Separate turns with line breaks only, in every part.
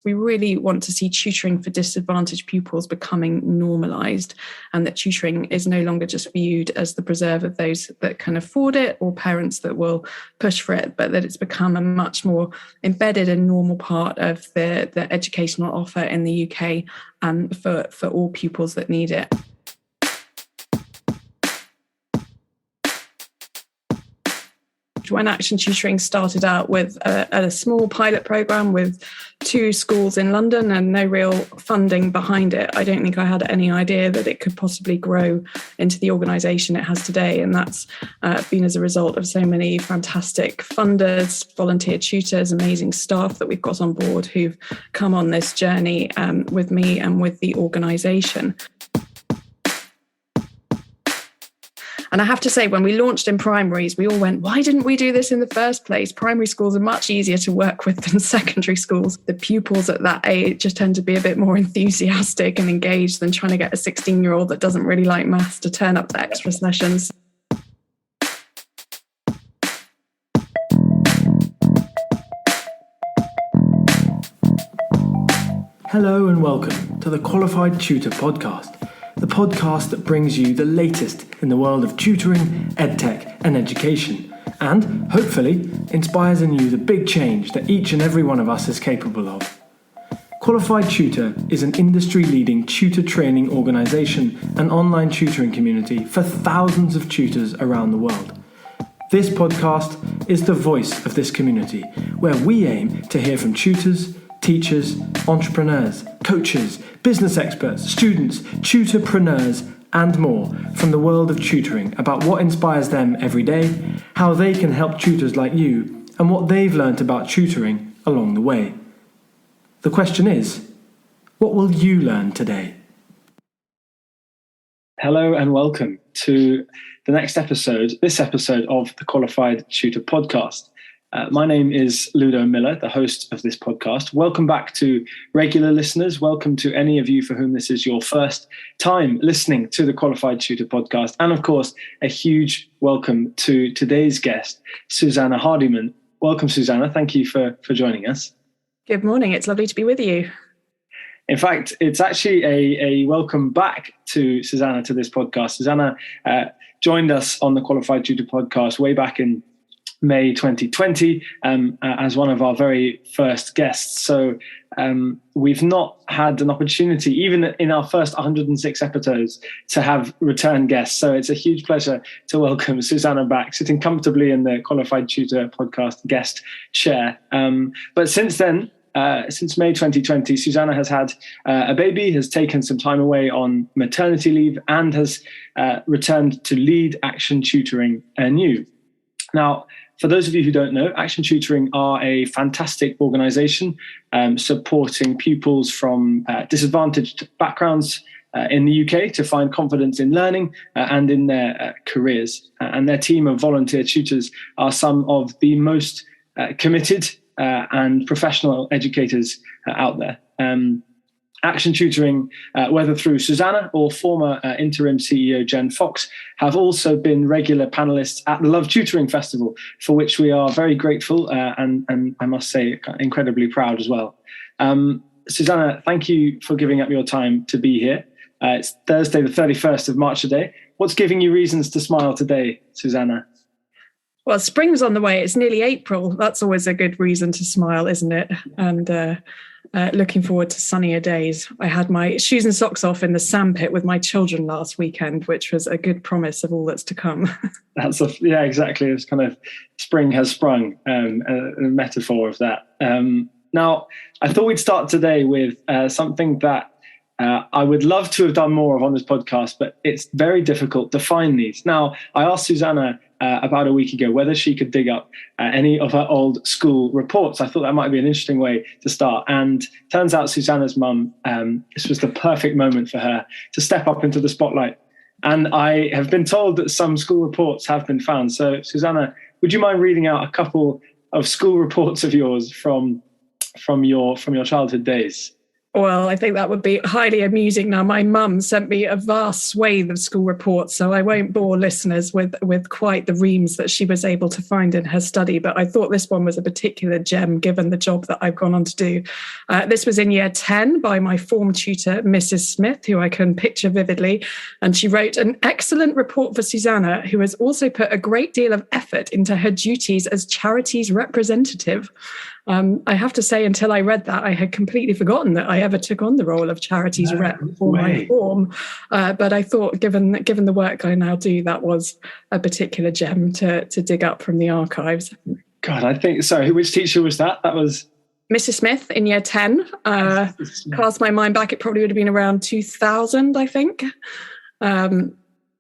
We really want to see tutoring for disadvantaged pupils becoming normalised, and that tutoring is no longer just viewed as the preserve of those that can afford it or parents that will push for it, but that it's become a much more embedded and normal part of the educational offer in the UK for all pupils that need it. When Action Tutoring started out with a small pilot programme with 2 schools in London and no real funding behind it, I don't think I had any idea that it could possibly grow into the organisation it has today. And that's been as a result of so many fantastic funders, volunteer tutors, amazing staff that we've got on board who've come on this journey with me and with the organisation. And I have to say, when we launched in primaries, we all went, why didn't we do this in the first place? Primary schools are much easier to work with than secondary schools. The pupils at that age just tend to be a bit more enthusiastic and engaged than trying to get a 16-year-old that doesn't really like maths to turn up to extra sessions.
Hello and welcome to the Qualified Tutor Podcast, the podcast that brings you the latest in the world of tutoring, edtech and education, and, hopefully, inspires in you the big change that each and every one of us is capable of. Qualified Tutor is an industry-leading tutor training organisation and online tutoring community for thousands of tutors around the world. This podcast is the voice of this community, where we aim to hear from tutors, teachers, entrepreneurs, coaches, business experts, students, tutorpreneurs, and more from the world of tutoring about what inspires them every day, how they can help tutors like you, and what they've learnt about tutoring along the way. The question is, what will you learn today? Hello and welcome to the next episode, this episode of the Qualified Tutor Podcast. My name is Ludo Miller, the host of this podcast. Welcome back to regular listeners. Welcome to any of you for whom this is your first time listening to the Qualified Tutor Podcast. And of course, a huge welcome to today's guest, Susannah Hardyman. Welcome, Susannah. Thank you for joining us.
Good morning. It's lovely to be with you.
In fact, it's actually a welcome back to Susannah to this podcast. Susannah joined us on the Qualified Tutor Podcast way back in May 2020 as one of our very first guests. So we've not had an opportunity, even in our first 106 episodes, to have return guests. So it's a huge pleasure to welcome Susannah back, sitting comfortably in the Qualified Tutor Podcast guest chair. But since then, since May 2020, Susannah has had a baby, has taken some time away on maternity leave, and has returned to lead Action Tutoring anew. Now, for those of you who don't know, Action Tutoring are a fantastic organisation supporting pupils from disadvantaged backgrounds in the UK to find confidence in learning and in their careers. And their team of volunteer tutors are some of the most committed and professional educators out there. Action Tutoring, whether through Susannah or former interim CEO Jen Fox, have also been regular panellists at the Love Tutoring Festival, for which we are very grateful and I must say incredibly proud as well. Susannah, thank you for giving up your time to be here. It's Thursday, the 31st of March today. What's giving you reasons to smile today, Susannah?
Well, spring's on the way. It's nearly April. That's always a good reason to smile, isn't it? And looking forward to sunnier days. I had my shoes and socks off in the sandpit with my children last weekend, which was a good promise of all that's to come.
Yeah, exactly. It's kind of spring has sprung, a metaphor of that. Now, I thought we'd start today with something that I would love to have done more of on this podcast, but it's very difficult to find these. Now, I asked Susannah about a week ago whether she could dig up any of her old school reports. I thought that might be an interesting way to start. And turns out Susannah's mum, this was the perfect moment for her to step up into the spotlight. And I have been told that some school reports have been found. So, Susannah, would you mind reading out a couple of school reports of yours from your childhood days?
Well, I think that would be highly amusing. Now, my mum sent me a vast swathe of school reports, so I won't bore listeners with quite the reams that she was able to find in her study. But I thought this one was a particular gem, given the job that I've gone on to do. This was in year 10 by my form tutor, Mrs. Smith, who I can picture vividly. And she wrote an excellent report for Susannah, who has also put a great deal of effort into her duties as charities representative. I have to say, until I read that, I had completely forgotten that I ever took on the role of charities rep for my form. But I thought, given the work I now do, that was a particular gem to dig up from the archives.
God, I think, sorry, which teacher was that? That was
Mrs. Smith in year 10. Cast my mind back, it probably would have been around 2000, I think.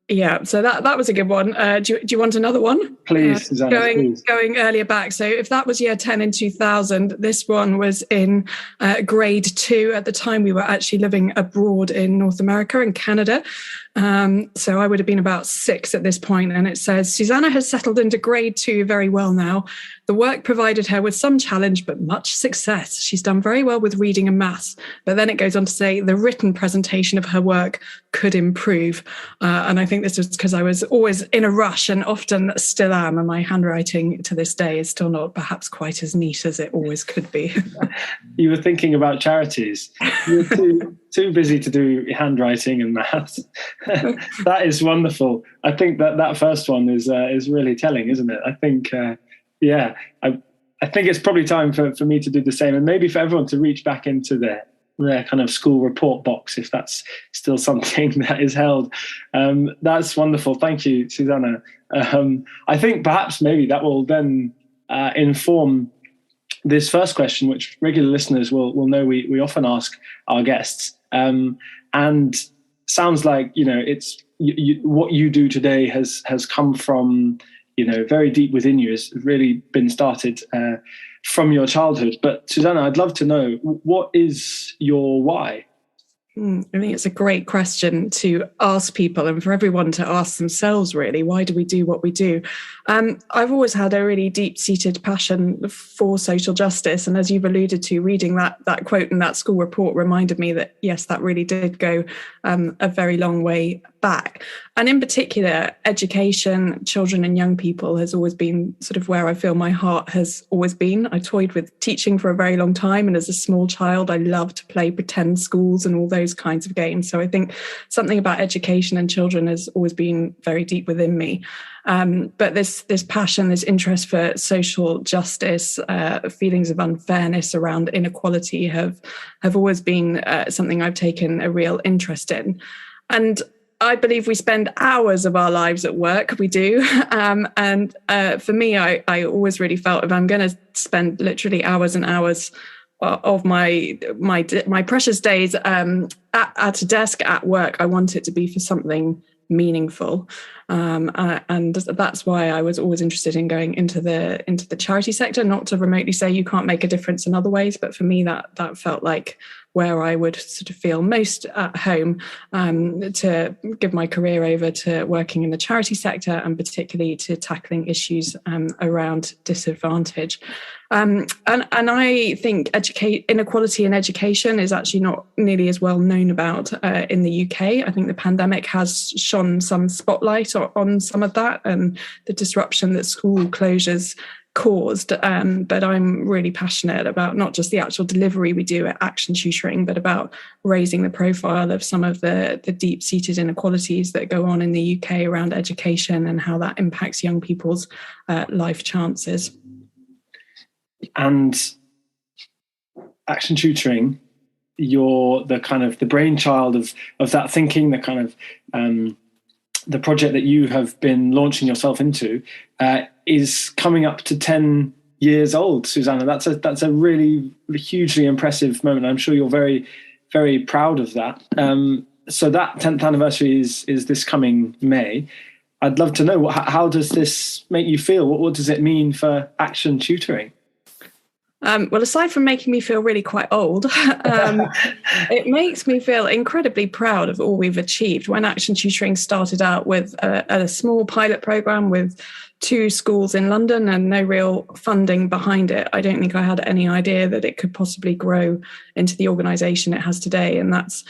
Yeah, so that was a good one. Do you want another one?
Please, Susannah, please.
Going earlier back. So if that was year 10 in 2000, this one was in grade 2. At the time, we were actually living abroad in North America and Canada. So I would have been about 6 at this point. And it says, Susannah has settled into grade 2 very well now. The work provided her with some challenge, but much success. She's done very well with reading and maths. But then it goes on to say the written presentation of her work could improve. And I think this was because I was always in a rush and often still am. And my handwriting to this day is still not perhaps quite as neat as it always could be.
You were thinking about charities. You were too busy to do handwriting and maths. That is wonderful. I think that first one is really telling, isn't it? I think, I think it's probably time for me to do the same, and maybe for everyone to reach back into their kind of school report box, if that's still something that is held. That's wonderful. Thank you, Susannah. I think perhaps maybe that will then inform this first question, which regular listeners will know we often ask our guests. And sounds like, it's what you do today has come from, very deep within you, has really been started from your childhood. But Susannah, I'd love to know, what is your why?
I think it's a great question to ask people, and for everyone to ask themselves, really. Why do we do what we do? I've always had a really deep-seated passion for social justice. And as you've alluded to, reading that quote in that school report reminded me that, yes, that really did go a very long way back. And in particular, education, children and young people has always been sort of where I feel my heart has always been. I toyed with teaching for a very long time. And as a small child, I loved to play pretend schools and all those kinds of games. So I think something about education and children has always been very deep within me. But this passion, this interest for social justice, feelings of unfairness around inequality have always been something I've taken a real interest in. And I believe we spend hours of our lives at work. We do. And for me, I always really felt if I'm going to spend literally hours and hours of my precious days at a desk at work, I want it to be for something meaningful. And that's why I was always interested in going into the charity sector, not to remotely say you can't make a difference in other ways, but for me that felt like where I would sort of feel most at home, to give my career over to working in the charity sector and particularly to tackling issues around disadvantage. And I think inequality in education is actually not nearly as well known about in the UK. I think the pandemic has shone some spotlight on some of that and the disruption that school closures caused. But I'm really passionate about not just the actual delivery we do at Action Tutoring, but about raising the profile of some of the deep-seated inequalities that go on in the UK around education and how that impacts young people's life chances.
And Action Tutoring, you're the kind of the brainchild of that thinking, the kind of the project that you have been launching yourself into is coming up to 10 years old, Susannah. That's a really hugely impressive moment. I'm sure you're very, very proud of that. So that 10th anniversary is this coming May. I'd love to know, how does this make you feel? What does it mean for Action Tutoring?
Well, aside from making me feel really quite old, it makes me feel incredibly proud of all we've achieved. When Action Tutoring started out with a small pilot program with 2 schools in London and no real funding behind it, I don't think I had any idea that it could possibly grow into the organisation it has today. And that's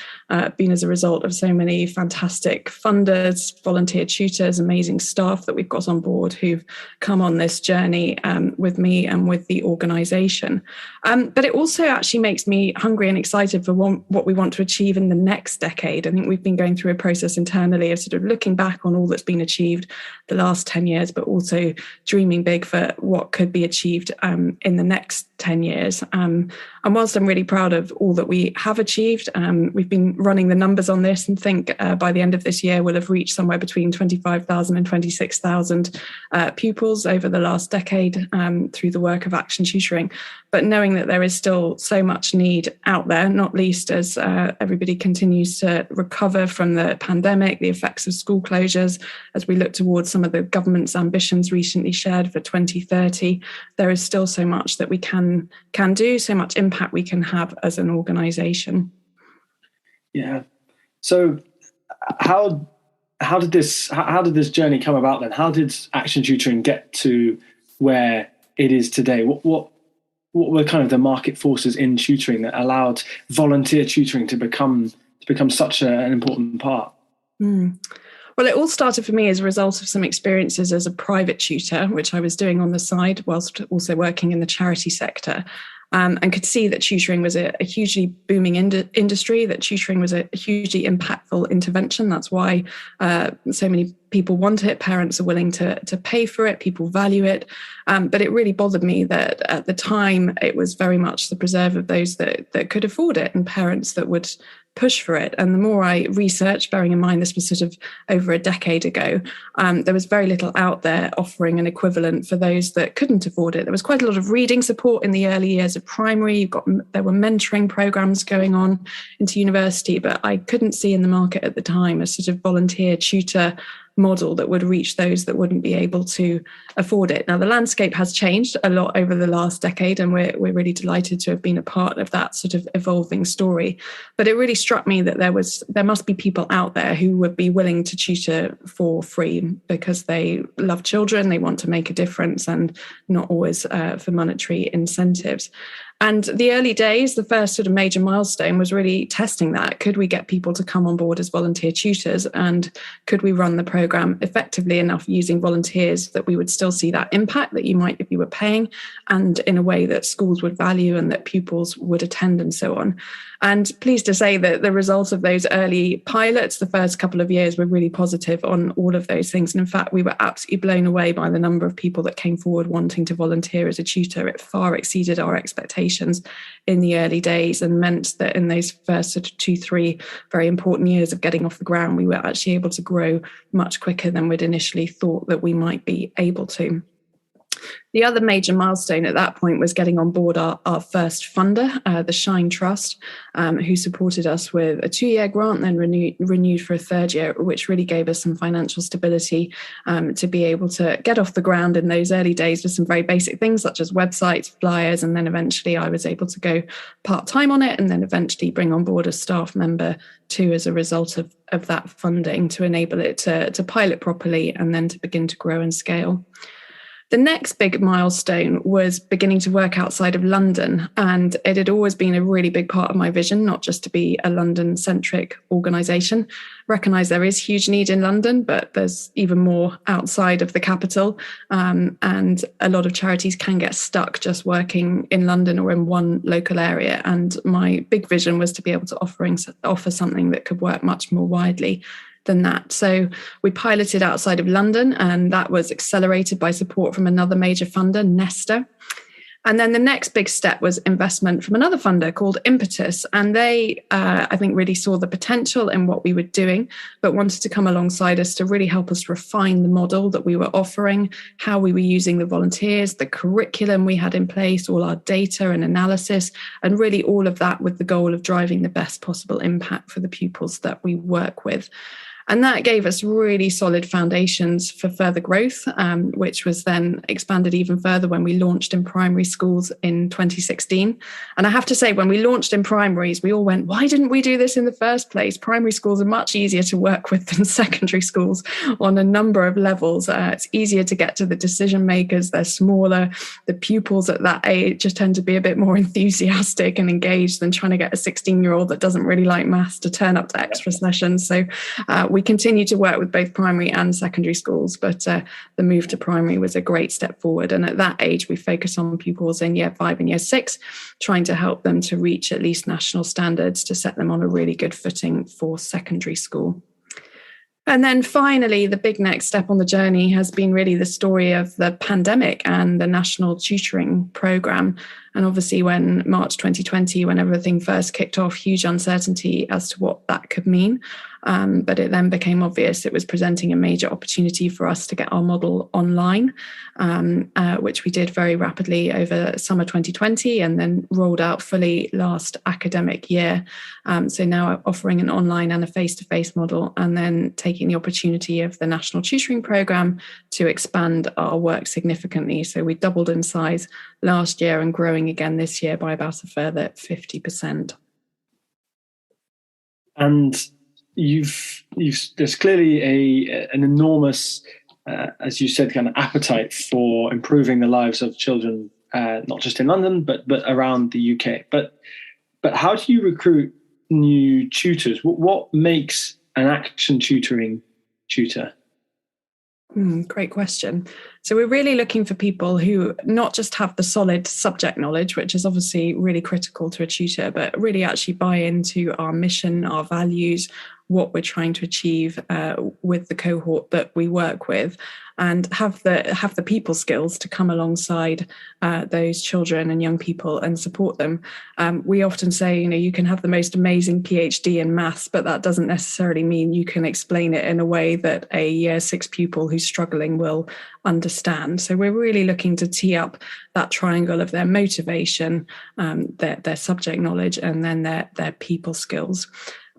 been as a result of so many fantastic funders, volunteer tutors, amazing staff that we've got on board who've come on this journey with me and with the organisation. But it also actually makes me hungry and excited for what we want to achieve in the next decade. I think we've been going through a process internally of sort of looking back on all that's been achieved the last 10 years, but also dreaming big for what could be achieved in the next 10 years. And whilst I'm really proud of all that we have achieved, we've been running the numbers on this and think by the end of this year, we'll have reached somewhere between 25,000 and 26,000 pupils over the last decade through the work of Action Tutoring. But knowing that there is still so much need out there, not least as everybody continues to recover from the pandemic, the effects of school closures, as we look towards some of the government's ambitions recently shared for 2030, there is still so much that we can do, so much impact we can have as an organisation.
Yeah. So how did this journey come about then? How did Action Tutoring get to where it is today? What were kind of the market forces in tutoring that allowed volunteer tutoring to become such an important part?
Well, it all started for me as a result of some experiences as a private tutor, which I was doing on the side whilst also working in the charity sector. And could see that tutoring was a hugely booming industry, that tutoring was a hugely impactful intervention. That's why so many people want it. Parents are willing to pay for it. People value it. But it really bothered me that at the time, it was very much the preserve of those that could afford it and parents that would push for it. And the more I researched, bearing in mind this was sort of over a decade ago, there was very little out there offering an equivalent for those that couldn't afford it. There was quite a lot of reading support in the early years of primary. There were mentoring programs going on into university, but I couldn't see in the market at the time a sort of volunteer tutor model that would reach those that wouldn't be able to afford it. Now, the landscape has changed a lot over the last decade, and we're really delighted to have been a part of that sort of evolving story. But it really struck me that there must be people out there who would be willing to tutor for free because they love children, they want to make a difference, and not always for monetary incentives. And the early days, the first sort of major milestone was really testing that. Could we get people to come on board as volunteer tutors? And could we run the programme effectively enough using volunteers that we would still see that impact that you might if you were paying, and in a way that schools would value and that pupils would attend and so on. And pleased to say that the results of those early pilots, the first couple of years, were really positive on all of those things. And in fact, we were absolutely blown away by the number of people that came forward wanting to volunteer as a tutor. It far exceeded our expectations in the early days and meant that in those first sort of 2-3 very important years of getting off the ground, we were actually able to grow much quicker than we'd initially thought that we might be able to. The other major milestone at that point was getting on board our first funder, the Shine Trust, who supported us with a 2-year grant, then renewed for a 3rd year, which really gave us some financial stability to be able to get off the ground in those early days with some very basic things such as websites, flyers, and then eventually I was able to go part-time on it and then eventually bring on board a staff member too as a result of that funding to enable it to pilot properly and then to begin to grow and scale. The next big milestone was beginning to work outside of London, and it had always been a really big part of my vision, not just to be a London-centric organisation. Recognise there is huge need in London, but there's even more outside of the capital, and a lot of charities can get stuck just working in London or in one local area. And my big vision was to be able to offer something that could work much more widely than that. So we piloted outside of London, and that was accelerated by support from another major funder, Nesta. And then the next big step was investment from another funder called Impetus. And they, I think, really saw the potential in what we were doing, but wanted to come alongside us to really help us refine the model that we were offering, how we were using the volunteers, the curriculum we had in place, all our data and analysis, and really all of that with the goal of driving the best possible impact for the pupils that we work with. And that gave us really solid foundations for further growth, which was then expanded even further when we launched in primary schools in 2016. And I have to say, when we launched in primaries, we all went, why didn't we do this in the first place? Primary schools are much easier to work with than secondary schools on a number of levels. It's easier to get to the decision makers. They're smaller. The pupils at that age just tend to be a bit more enthusiastic and engaged than trying to get a 16-year-old that doesn't really like maths to turn up to extra sessions. So we continue to work with both primary and secondary schools, but the move to primary was a great step forward. And at that age, we focus on pupils in year 5 and year 6, trying to help them to reach at least national standards to set them on a really good footing for secondary school. And then finally, the big next step on the journey has been really the story of the pandemic and the National Tutoring Programme. And obviously when March 2020, when everything first kicked off, huge uncertainty as to what that could mean. But it then became obvious it was presenting a major opportunity for us to get our model online, which we did very rapidly over summer 2020 and then rolled out fully last academic year. So now offering an online and a face-to-face model, and then taking the opportunity of the National Tutoring Programme to expand our work significantly. So we doubled in size last year and growing again this year by about a further 50%.
And there's clearly an enormous, as you said, kind of appetite for improving the lives of children, not just in London, but around the UK. But how do you recruit new tutors? What makes an Action Tutoring tutor?
Great question. So we're really looking for people who not just have the solid subject knowledge, which is obviously really critical to a tutor, but really actually buy into our mission, our values, what we're trying to achieve with the cohort that we work with, and have the people skills to come alongside those children and young people and support them. We often say, you can have the most amazing PhD in maths, but that doesn't necessarily mean you can explain it in a way that a year 6 pupil who's struggling will understand. So we're really looking to tee up that triangle of their motivation, their subject knowledge, and then their people skills.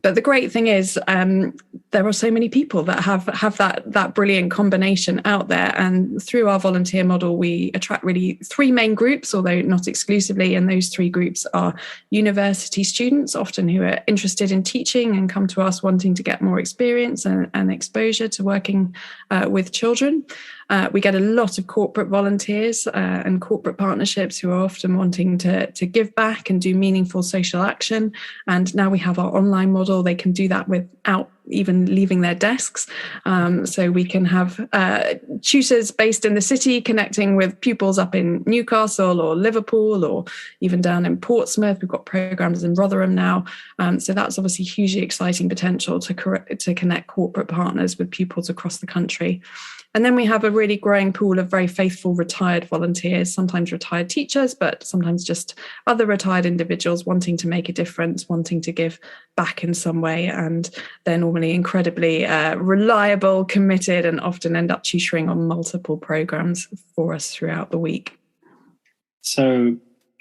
But the great thing is there are so many people that have that brilliant combination out there. And through our volunteer model, we attract really 3 main groups, although not exclusively. And those 3 groups are university students, often who are interested in teaching and come to us wanting to get more experience and exposure to working with children. We get a lot of corporate volunteers and corporate partnerships who are often wanting to give back and do meaningful social action. And now we have our online model. They can do that without even leaving their desks. So we can have tutors based in the city connecting with pupils up in Newcastle or Liverpool or even down in Portsmouth. We've got programs in Rotherham now. So that's obviously hugely exciting potential to connect corporate partners with pupils across the country. And then we have a really growing pool of very faithful retired volunteers, sometimes retired teachers, but sometimes just other retired individuals wanting to make a difference, wanting to give back in some way. And they're normally incredibly reliable, committed, and often end up tutoring on multiple programs for us throughout the week.
So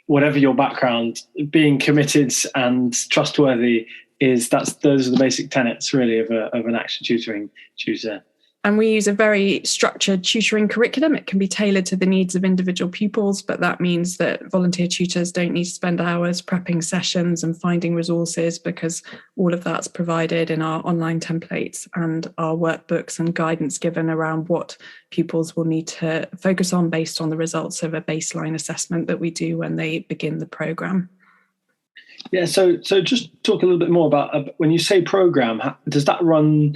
whatever your background, being committed and trustworthy those are the basic tenets really of an Action Tutoring tutor.
And we use a very structured tutoring curriculum. It can be tailored to the needs of individual pupils, but that means that volunteer tutors don't need to spend hours prepping sessions and finding resources, because all of that's provided in our online templates and our workbooks and guidance given around what pupils will need to focus on based on the results of a baseline assessment that we do when they begin the programme.
Yeah, so just talk a little bit more about when you say programme, does that run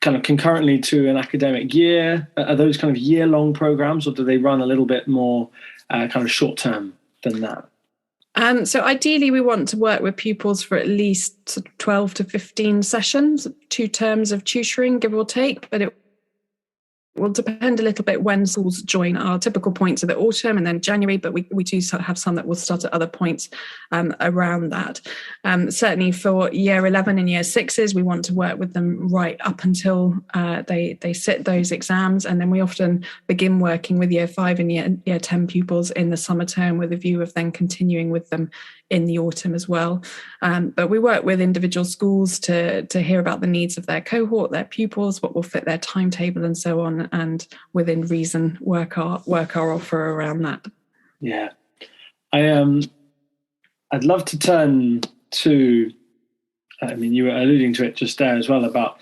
kind of concurrently to an academic year? Are those kind of year-long programs, or do they run a little bit more kind of short-term than that?
So ideally, we want to work with pupils for at least 12 to 15 sessions, 2 terms of tutoring, give or take, but it will depend a little bit when schools join. Our typical points are the autumn and then January, but we do have some that will start at other points around that. Certainly for year 11 and year 6s, we want to work with them right up until they sit those exams. And then we often begin working with year 5 and year 10 pupils in the summer term with a view of then continuing with them in the autumn as well. But we work with individual schools to hear about the needs of their cohort, their pupils, what will fit their timetable and so on, and within reason work our offer around that.
Yeah. I'd love to turn to, you were alluding to it just there as well about,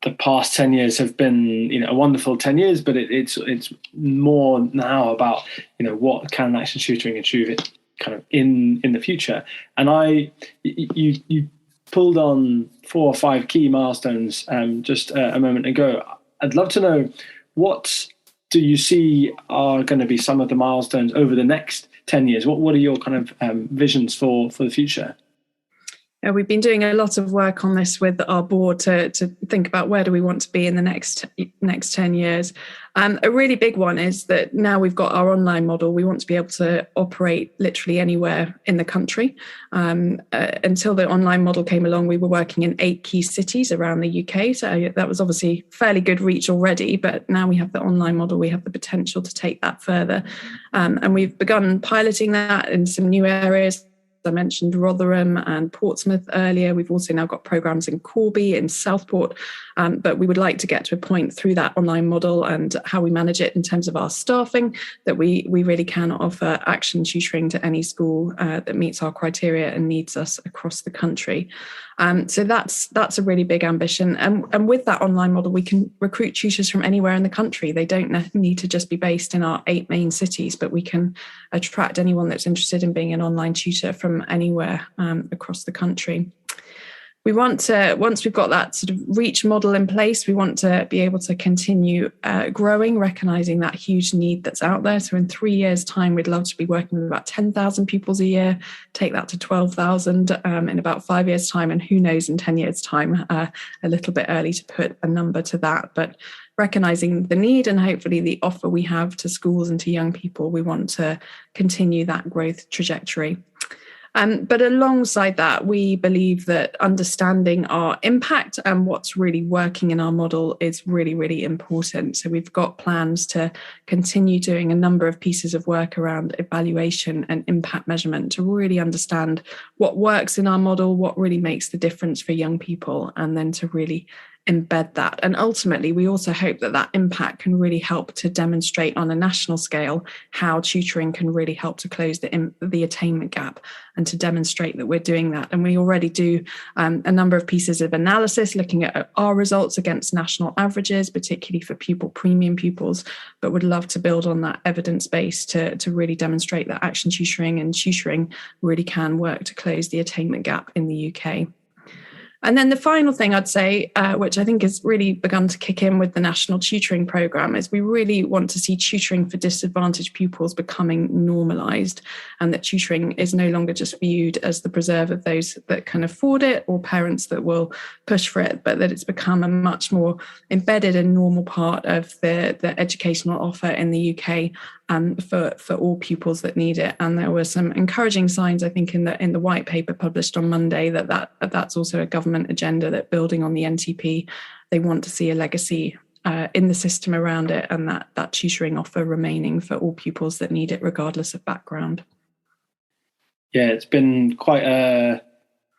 the past 10 years have been, a wonderful 10 years, but it's more now about, what can Action Tutoring achieve it kind of in the future. And you pulled on 4 or 5 key milestones just a moment ago. I'd love to know, what do you see are going to be some of the milestones over the next 10 years? What are your kind of visions for the future?
We've been doing a lot of work on this with our board to think about where do we want to be in the next 10 years. A really big one is that now we've got our online model, we want to be able to operate literally anywhere in the country. Until the online model came along, we were working in 8 key cities around the UK. So that was obviously fairly good reach already, but now we have the online model, we have the potential to take that further. And we've begun piloting that in some new areas. I mentioned Rotherham and Portsmouth earlier. We've also now got programs in Corby, in Southport, but we would like to get to a point through that online model and how we manage it in terms of our staffing that we really can offer Action Tutoring to any school that meets our criteria and needs us across the country. So that's a really big ambition. And with that online model, we can recruit tutors from anywhere in the country. They don't need to just be based in our 8 main cities, but we can attract anyone that's interested in being an online tutor from anywhere across the country. We want to, once we've got that sort of reach model in place, we want to be able to continue growing, recognising that huge need that's out there. So in 3 years' time, we'd love to be working with about 10,000 pupils a year, take that to 12,000 in about 5 years' time, and who knows in 10 years' time, a little bit early to put a number to that. But recognising the need and hopefully the offer we have to schools and to young people, we want to continue that growth trajectory. But alongside that, we believe that understanding our impact and what's really working in our model is really, really important. So we've got plans to continue doing a number of pieces of work around evaluation and impact measurement to really understand what works in our model, what really makes the difference for young people, and then to really embed that. And ultimately, we also hope that that impact can really help to demonstrate on a national scale how tutoring can really help to close the attainment gap and to demonstrate that we're doing that. And we already do a number of pieces of analysis looking at our results against national averages, particularly for premium pupils, but would love to build on that evidence base to really demonstrate that Action Tutoring and tutoring really can work to close the attainment gap in the UK. And then the final thing I'd say, which I think has really begun to kick in with the National Tutoring Programme, is we really want to see tutoring for disadvantaged pupils becoming normalised, and that tutoring is no longer just viewed as the preserve of those that can afford it or parents that will push for it, but that it's become a much more embedded and normal part of the educational offer in the UK for all pupils that need it. And there were some encouraging signs, I think, in the white paper published on Monday that's also a government agenda, that building on the NTP, they want to see a legacy in the system around it, and that tutoring offer remaining for all pupils that need it, regardless of background.
Yeah, it's been quite a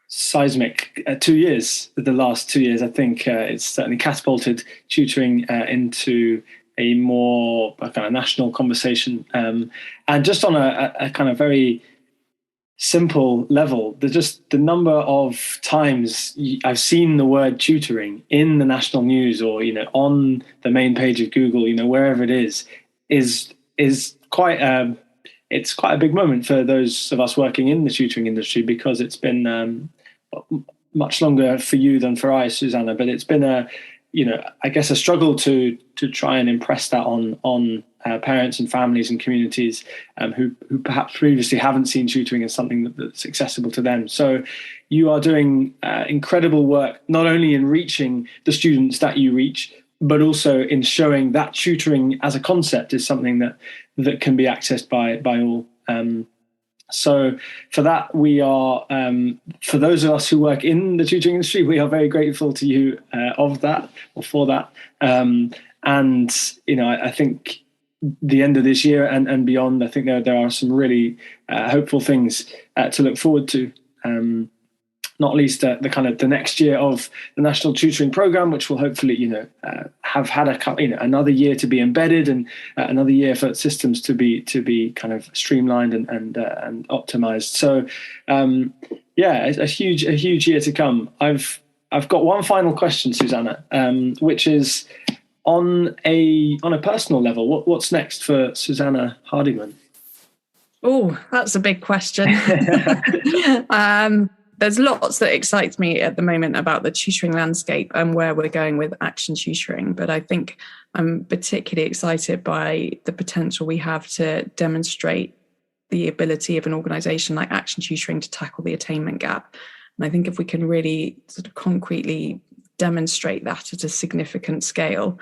seismic 2 years. The last 2 years, I think it's certainly catapulted tutoring into a more kind of national conversation. And just on a kind of very simple level, the number of times I've seen the word tutoring in the national news or, on the main page of Google, wherever it is quite it's quite a big moment for those of us working in the tutoring industry, because it's been much longer for you than for I, Susannah, but it's been I guess a struggle to try and impress that on parents and families and communities who perhaps previously haven't seen tutoring as something that's accessible to them. So you are doing incredible work, not only in reaching the students that you reach, but also in showing that tutoring as a concept is something that can be accessed by all. So for that, we are, for those of us who work in the tutoring industry, we are very grateful to you for that. And, I think the end of this year and beyond. I think there are some really hopeful things to look forward to. Not least the next year of the National Tutoring Programme, which will hopefully have had another year to be embedded, and another year for systems to be kind of streamlined and optimized. So a huge year to come. I've got one final question, Susannah, which is on a personal level. What's next for Susannah Hardyman?
Oh, that's a big question. There's lots that excites me at the moment about the tutoring landscape and where we're going with Action Tutoring. But I think I'm particularly excited by the potential we have to demonstrate the ability of an organisation like Action Tutoring to tackle the attainment gap. And I think if we can really sort of concretely demonstrate that at a significant scale,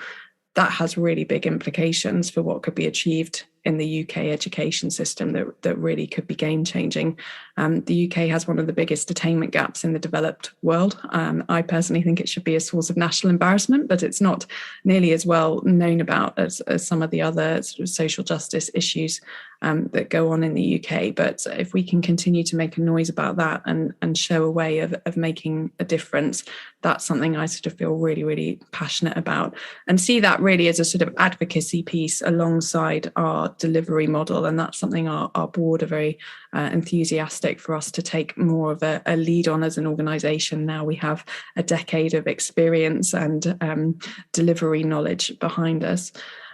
that has really big implications for what could be achieved in the UK education system that really could be game changing. The UK has one of the biggest attainment gaps in the developed world. I personally think it should be a source of national embarrassment, but it's not nearly as well known about as some of the other sort of social justice issues that go on in the UK. But if we can continue to make a noise about that and show a way of making a difference, that's something I sort of feel really, really passionate about, and see that really as a sort of advocacy piece alongside our delivery model. And that's something our board are very enthusiastic for us to take more of a lead on as an organisation. Now we have a decade of experience and delivery knowledge behind us.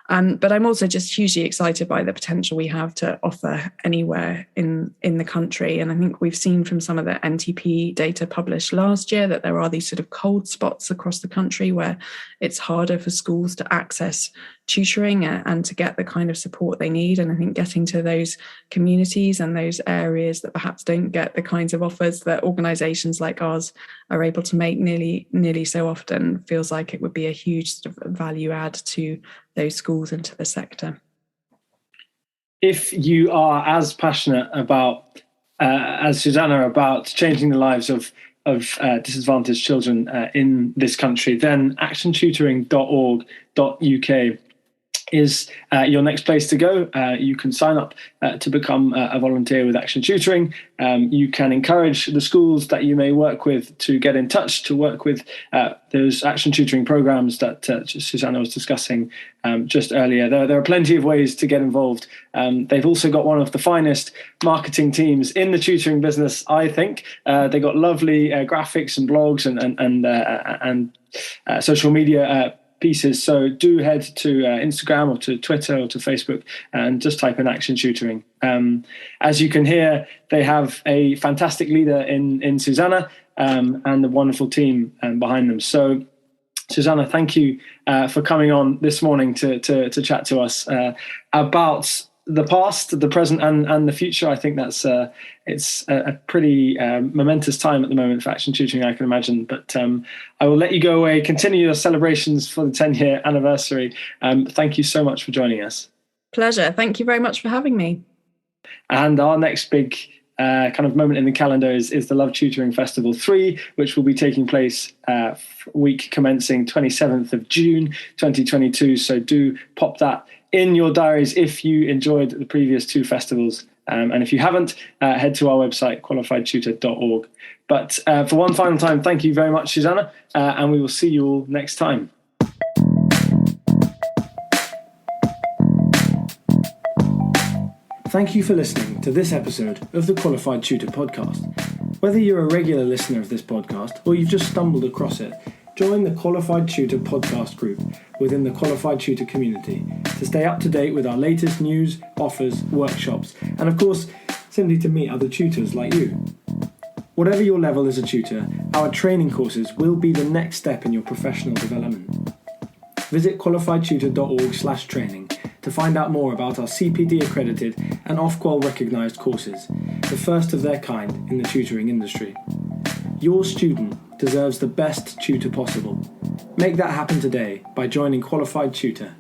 But I'm also just hugely excited by the potential we have to offer anywhere in the country. And I think we've seen from some of the NTP data published last year that there are these sort of cold spots across the country where it's harder for schools to access tutoring and to get the kind of support they need. And I think getting to those communities and those areas that perhaps don't get the kinds of offers that organisations like ours are able to make nearly so often feels like it would be a huge sort of value add to those schools and to the sector.
If you are as passionate about as Susannah about changing the lives of disadvantaged children in this country, then actiontutoring.org.uk is your next place to go. You can sign up to become a volunteer with Action Tutoring. You can encourage the schools that you may work with to get in touch, to work with those Action Tutoring programs that Susannah was discussing just earlier. There are plenty of ways to get involved. They've also got one of the finest marketing teams in the tutoring business, I think. They got lovely graphics and blogs and social media pieces. So do head to Instagram or to Twitter or to Facebook and just type in Action Tutoring. As you can hear, they have a fantastic leader in Susannah and a wonderful team behind them. So Susannah, thank you for coming on this morning to chat to us about the past, the present, and the future. I think that's it's a pretty momentous time at the moment for Action Tutoring, I can imagine. But I will let you go away, continue your celebrations for the 10-year anniversary. Thank you so much for joining us.
Pleasure. Thank you very much for having me. And
our next big kind of moment in the calendar is the Love Tutoring Festival 3, which will be taking place week commencing 27th of June 2022. So do pop that in your diaries if you enjoyed the previous two festivals. And if you haven't, head to our website, qualifiedtutor.org. But for one final time, thank you very much, Susannah, and we will see you all next time. Thank you for listening to this episode of the Qualified Tutor podcast. Whether you're a regular listener of this podcast or you've just stumbled across it, join the Qualified Tutor podcast group within the Qualified Tutor community to stay up to date with our latest news, offers, workshops, and of course, simply to meet other tutors like you. Whatever your level as a tutor, our training courses will be the next step in your professional development. Visit qualifiedtutor.org/training to find out more about our CPD accredited and Ofqual recognised courses, the first of their kind in the tutoring industry. Your student deserves the best tutor possible. Make that happen today by joining Qualified Tutor.